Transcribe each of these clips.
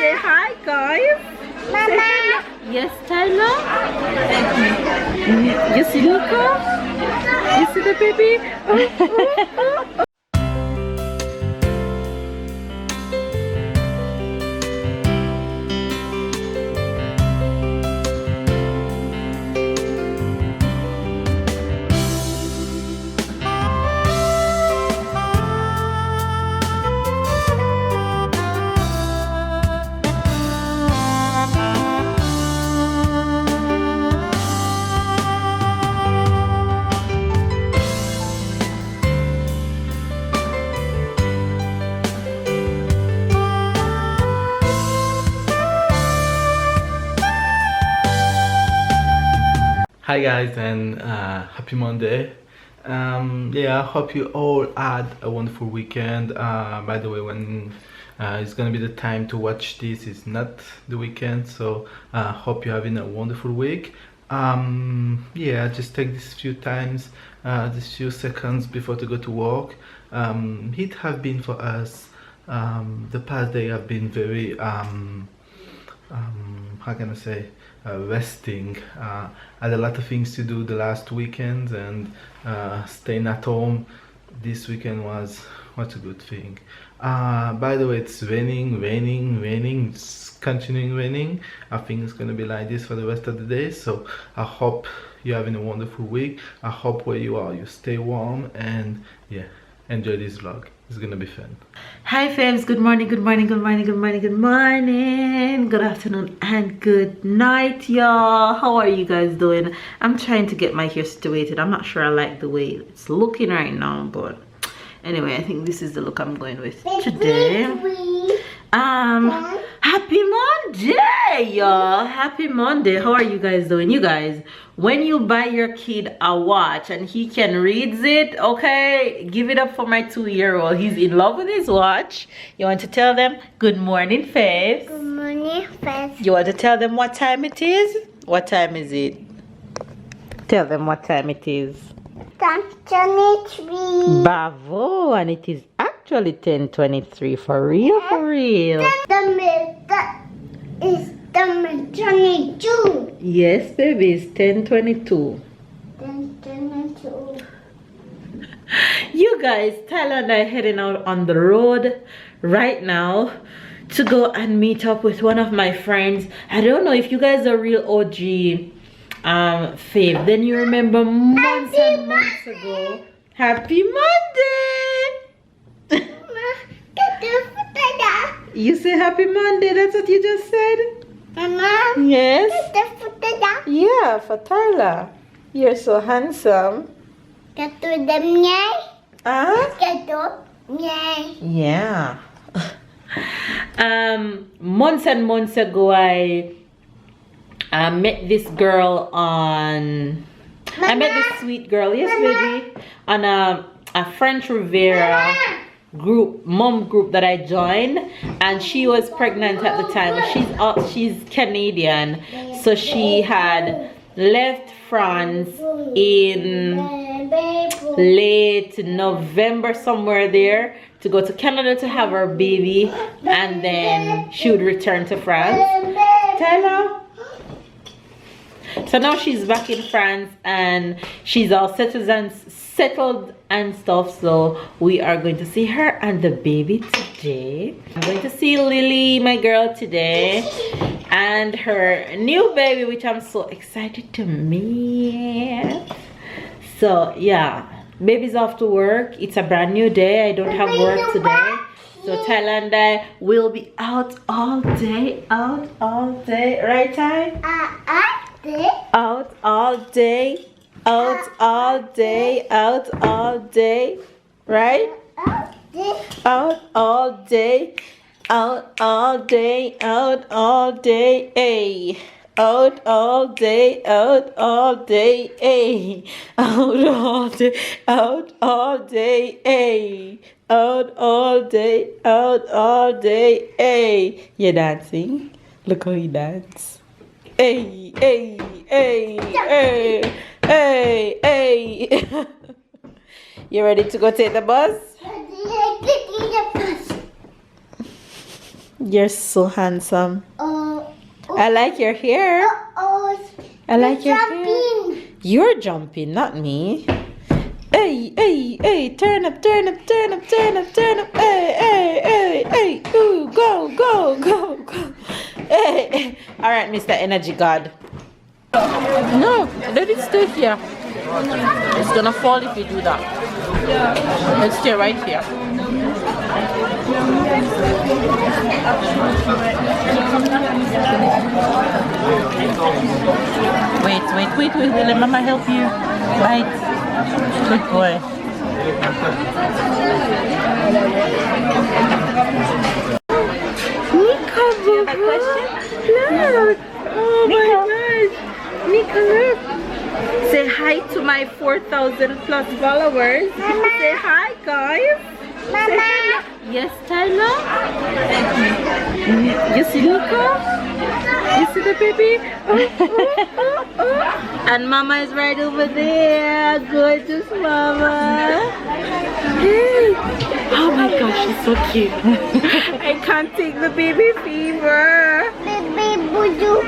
Say hi, guys. Mama. Yes, Tyler. You see Nico? You see the baby? Hi guys, and happy Monday. Yeah, I hope you all had a wonderful weekend. By the way, when it's gonna be the time to watch this, it's not the weekend, so hope you're having a wonderful week. Yeah, just take this few times, these few seconds before to go to work. It have been for us, the past day have been very how can I say, resting. Had a lot of things to do the last weekend, and staying at home this weekend was a good thing. By the way, it's raining, it's continuing raining. I think it's gonna be like this for the rest of the day, so I hope you're having a wonderful week. I hope where you are you stay warm, and yeah, enjoy this vlog. It's gonna be fun. Hi fams, good morning, good afternoon, and good night, y'all. How are you guys doing? I'm trying to get my hair situated. I'm not sure I like the way it's looking right now, but anyway, I think this is the look I'm going with today. Happy Monday, y'all. Happy Monday. How are you guys doing? You guys, when you buy your kid a watch and he can read it, okay, give it up for my 2-year-old. He's in love with his watch. You want to tell them good morning, Faves? Good morning, Faves. You want to tell them what time it is? What time is it? Tell them what time it is. 10:23. Bravo, and it is actually 10:23 for real, for real. That is 10:22. Yes, baby, it's 10:22. 10:22. You guys, Tyler and I are heading out on the road right now to go and meet up with one of my friends. I don't know if you guys are real OG Fave, then you remember months and months ago. Happy Monday! You say happy Monday, that's what you just said? Mama. Yes? Yeah, for Tyler. You're so handsome. Huh? Yeah. Months and months ago, I met this girl on... I met this sweet girl, yes baby, on a French Riviera mom group that I joined, and she was pregnant at the time. She's Canadian, so she had left France in late November, somewhere there, to go to Canada to have her baby, and then she would return to France. Tyler. So now she's back in France and she's all settled and stuff, so we are going to see her and the baby today. I'm going to see Lily, my girl, today, and her new baby, which I'm so excited to meet. So yeah, baby's off to work. It's a brand new day. I don't have work today, so Tyler and I will be out all day, right, Ty? Out all day, out all day, out all day, right? Out all day, out all day, out all day, ay. Out all day, out all day, ay. Out all day, out all day, ay. Out all day, out all day, ay. You dancing? Look how you dance. Hey, hey, hey, hey, hey, hey. You ready to go take the bus? You're so handsome. Oh, I like your hair. I like your hair. jumping. You're jumping, not me. Hey, hey, hey, turn up, turn up, turn up, turn up, turn up. Hey, hey, hey, hey. Ooh, go, go, go, go. Hey, hey. All right, Mr. Energy God. No, let it stay here. It's gonna fall if you do that. Let's stay right here. Wait, let Mama help you. Right. Good boy. Nico, you have a question? Look. Oh my gosh. Nico, look. Say hi to my 4,000 plus followers. Say hi, guys. Mama. Yes, Tyler? You see Nico? You see the baby? Oh. And Mama is right over there. Gorgeous Mama. Hey. Oh my gosh, she's so cute. I can't take the baby fever. Baby bonjour.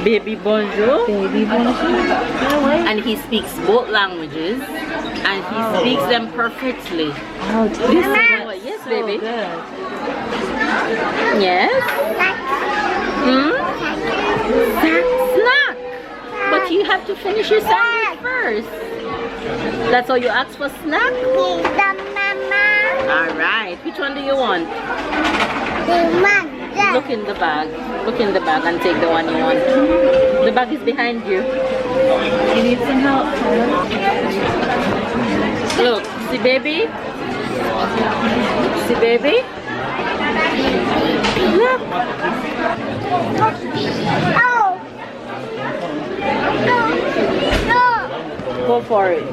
Baby bonjour. Baby bonjour. And he speaks both languages. And he speaks them perfectly. Oh, Mama. Yes, baby. Yes. Snack. But you have to finish your sandwich first. That's all you asked for, snack? Pizza, Mama. All right. Which one do you want? Look in the bag. Look in the bag and take the one you want. The bag is behind you. You need some help? Look, see baby? See baby? Look. Oh. No. Go for it.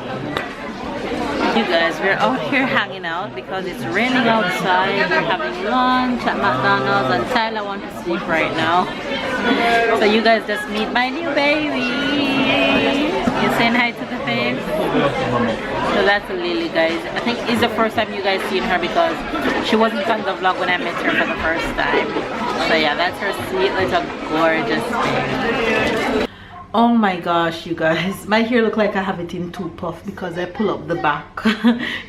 You guys, we're out here hanging out because it's raining outside. We're having lunch at McDonald's and Tyler wants to sleep right now. So you guys just meet my new baby. You saying hi to the face? So that's Lily, guys. I think it's the first time you guys seen her because she wasn't on the vlog when I met her for the first time. So yeah, that's her sweet little gorgeous thing. Oh my gosh, you guys, my hair look like I have it in two puff because I pull up the back.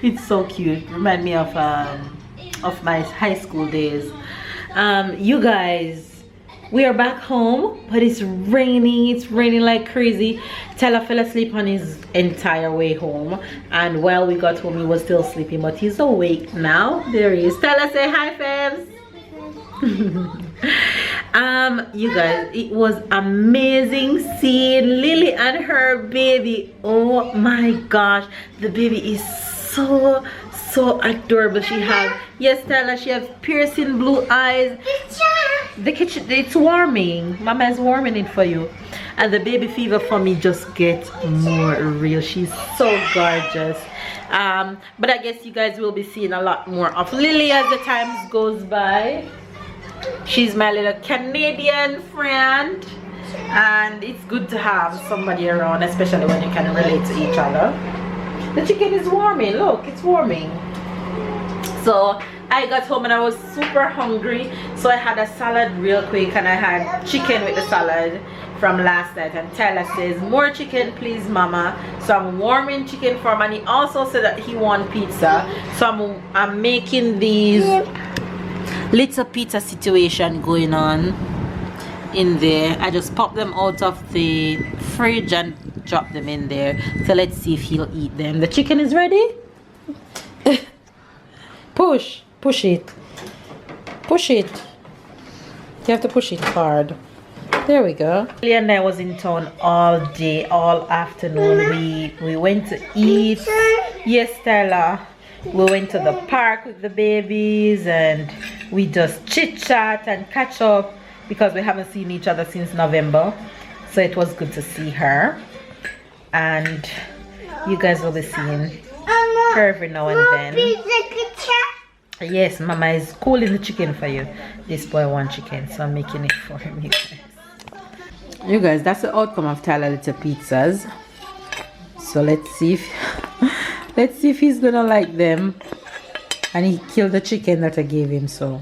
It's so cute. Remind me of my high school days. You guys, we are back home, but it's raining like crazy. Tyler fell asleep on his entire way home, and while we got home he was still sleeping, but he's awake now. There he is. Tyler, say hi, Fabs. You guys, it was amazing seeing Lily and her baby. Oh my gosh, the baby is so adorable. She have, yes Tyler, she has piercing blue eyes. The kitchen, it's warming. Mama is warming it for you. And the baby fever for me just gets more real. She's so gorgeous. But I guess you guys will be seeing a lot more of Lily as the times goes by. She's my little Canadian friend, and it's good to have somebody around, especially when you can relate to each other. The chicken is warming. Look, it's warming. So I got home and I was super hungry, so I had a salad real quick, and I had chicken with the salad from last night. And Tyler says, more chicken please, Mama. So I'm warming chicken for him, and he also said that he wants pizza, so I'm making these little pizza situation going on in there. I just pop them out of the fridge and drop them in there. So let's see if he'll eat them. The chicken is ready. push it, you have to push it hard. There we go. Lily and I was in town all day, all afternoon. We went to eat. Yes, Tyler. We went to the park with the babies and we just chit chat and catch up because we haven't seen each other since November. So it was good to see her, and you guys will be seeing her every now and then. Yes, Mama is cooling the chicken for you. This boy wants chicken, so I'm making it for him. You guys, that's the outcome of Tyler Little Pizzas. So let's see if he's gonna like them. And he killed the chicken that I gave him, so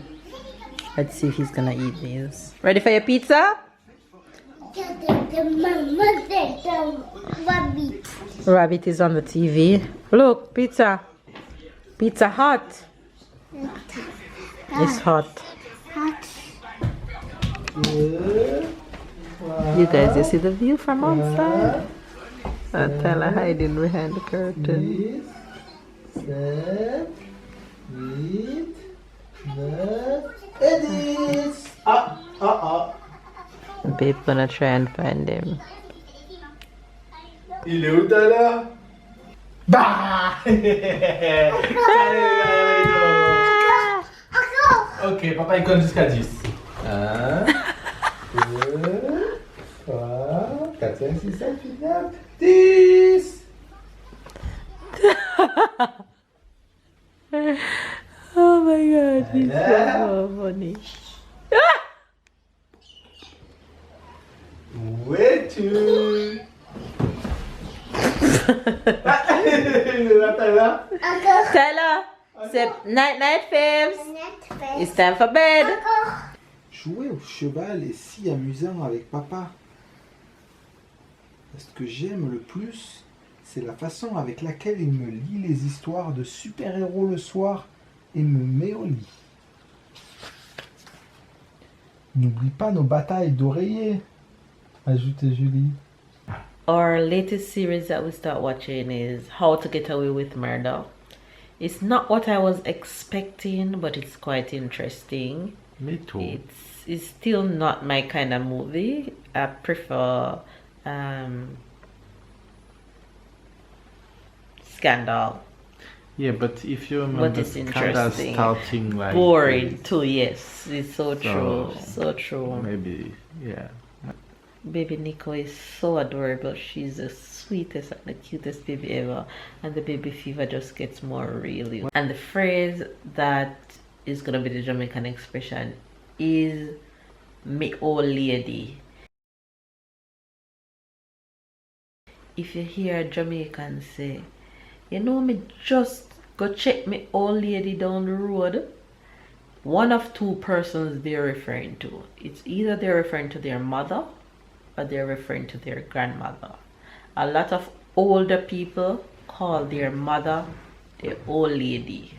Let's see if he's gonna eat these. Ready for your pizza? Rabbit. Rabbit is on the TV. Look, pizza. Pizza hot. It's hot. You guys, you see the view from outside? Tyler hiding behind the curtain. Babe gonna try and find him. Il est où Tyler? Bah! Ok, papa il compte jusqu'à 10. 1, 2, 3, 4, 5, 6, 7, 8, 9, 10! Oh my god, he's so funny. Où es-tu? Il est là, Tyler? Tyler, say night night, Fibs. It's time for bed. Jouer au cheval est si amusant avec papa. Ce que j'aime le plus, c'est la façon avec laquelle il me lit les histoires de super-héros le soir et me met au lit. N'oublie pas nos batailles d'oreiller, ajoute Julie. Our latest series that we start watching is How to Get Away with Murder. It's not what I was expecting, but it's quite interesting. Me too. It's still not my kind of movie. I prefer Scandal. Yeah, but if you But remember, it's Scandal interesting. starting like Boring too, yes. It's so true. So, So true. maybe, yeah. Baby NICO is so adorable. She's the sweetest and the cutest baby ever. And the baby fever just gets more really. And the phrase that is gonna be the Jamaican expression is "me old lady." If you hear a Jamaican say, you know, me just go check me old lady down the road, one of two persons they're referring to. It's either they're referring to their mother or they're referring to their grandmother. A lot of older people call their mother the old lady.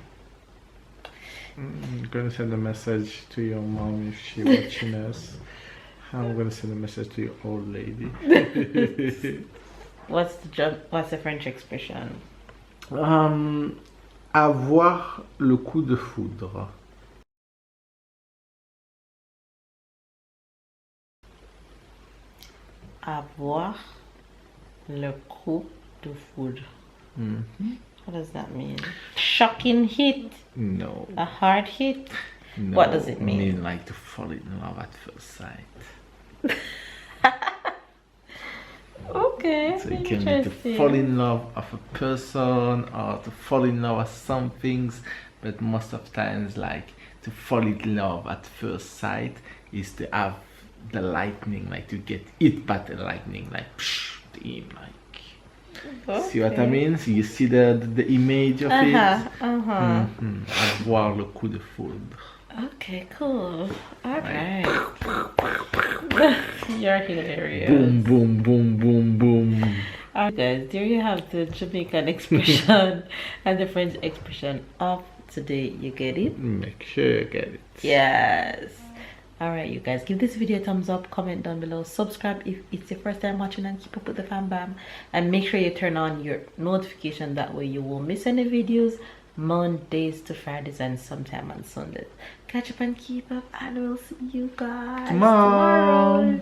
I'm gonna send a message to your mom if she's watching us. I'm gonna send a message to your old lady. What's the French expression? Avoir le coup de foudre. Avoir le coup de foudre. Mm-hmm. What does that mean? Shocking hit? No. A hard hit? No. What does it mean? Mean like to fall in love at first sight. Okay, So it can be to fall in love of a person or to fall in love with some things, but most of times like to fall in love at first sight is to have the lightning, like to get hit by the lightning, like psh, like see what I mean? So you see the image of it? Avoir le coup de foudre. Okay, cool. Alright. You're hilarious. Boom, boom, boom, boom, boom. Alright guys, there you have the Jamaican expression and the French expression of today. You get it? Make sure you get it. Yes. Alright you guys, give this video a thumbs up, comment down below, subscribe if it's your first time watching, and keep up with the fam bam, and make sure you turn on your notification, that way you won't miss any videos Mondays to Fridays and sometime on Sundays. Catch up and keep up, and we'll see you guys tomorrow.